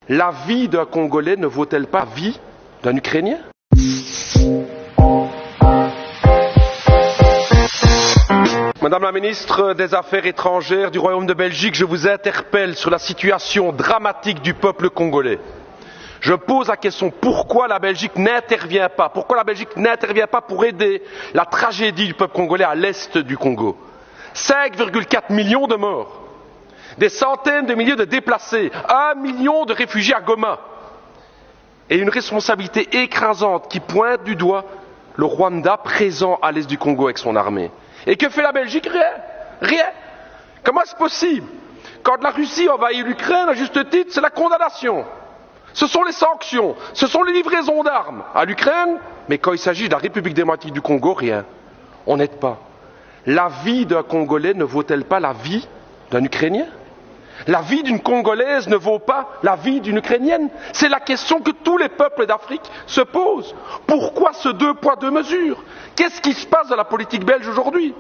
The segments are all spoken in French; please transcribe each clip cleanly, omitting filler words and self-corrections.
La vie d'un Congolais ne vaut-elle pas la vie d'un Ukrainien? Madame la ministre des Affaires étrangères du Royaume de Belgique, je vous interpelle sur la situation dramatique du peuple congolais. Je pose la question, pourquoi la Belgique n'intervient pas? Pourquoi la Belgique n'intervient pas pour aider la tragédie du peuple congolais à l'est du Congo? 5,4 millions de morts, des centaines de milliers de déplacés, 1 million de réfugiés à Goma, et une responsabilité écrasante qui pointe du doigt le Rwanda présent à l'est du Congo avec son armée. Et que fait la Belgique? Rien. Rien. Comment est-ce possible? Quand la Russie envahit l'Ukraine, à juste titre, c'est la condamnation. Ce sont les sanctions, ce sont les livraisons d'armes à l'Ukraine, mais quand il s'agit de la République démocratique du Congo, rien. On n'aide pas. La vie d'un Congolais ne vaut-elle pas la vie d'un Ukrainien? La vie d'une Congolaise ne vaut pas la vie d'une Ukrainienne? C'est la question que tous les peuples d'Afrique se posent. Pourquoi ce deux poids, deux mesures? Qu'est-ce qui se passe dans la politique belge aujourd'hui?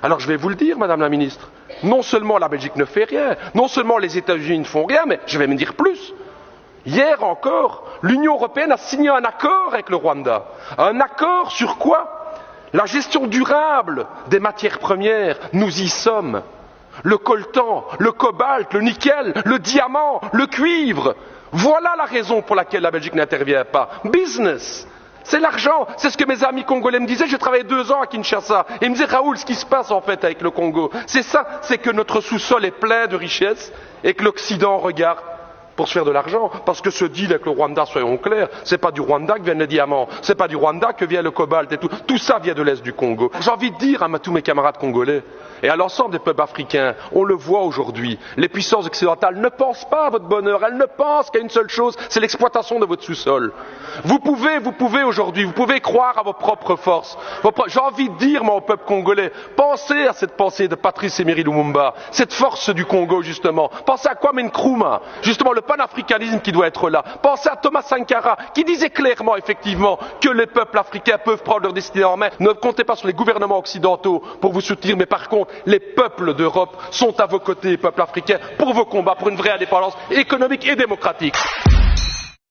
Alors je vais vous le dire, Madame la Ministre, non seulement la Belgique ne fait rien, non seulement les États-Unis ne font rien, mais je vais me dire plus. Hier encore, l'Union européenne a signé un accord avec le Rwanda. Un accord sur quoi? La gestion durable des matières premières. Nous y sommes. Le coltan, le cobalt, le nickel, le diamant, le cuivre. Voilà la raison pour laquelle la Belgique n'intervient pas. Business. C'est l'argent. C'est ce que mes amis congolais me disaient. J'ai travaillé 2 ans à Kinshasa. Et ils me disaient, Raoul, ce qui se passe en fait avec le Congo, c'est ça, c'est que notre sous-sol est plein de richesses et que l'Occident regarde pour se faire de l'argent. Parce que ce deal avec le Rwanda, soyons clairs, c'est pas du Rwanda que viennent les diamants, c'est pas du Rwanda que vient le cobalt et tout. Tout ça vient de l'Est du Congo. J'ai envie de dire à tous mes camarades congolais et à l'ensemble des peuples africains, on le voit aujourd'hui, les puissances occidentales ne pensent pas à votre bonheur, elles ne pensent qu'à une seule chose, c'est l'exploitation de votre sous-sol. Vous pouvez aujourd'hui, vous pouvez croire à vos propres forces. J'ai envie de dire, moi, au peuple congolais, pensez à cette pensée de Patrice Emery Lumumba, cette force du Congo, justement. Pensez à Kwame Nkrumah, justement, le panafricanisme qui doit être là. Pensez à Thomas Sankara, qui disait clairement, effectivement, que les peuples africains peuvent prendre leur destinée en main. Ne comptez pas sur les gouvernements occidentaux pour vous soutenir, mais par contre, les peuples d'Europe sont à vos côtés, peuples africains, pour vos combats, pour une vraie indépendance économique et démocratique.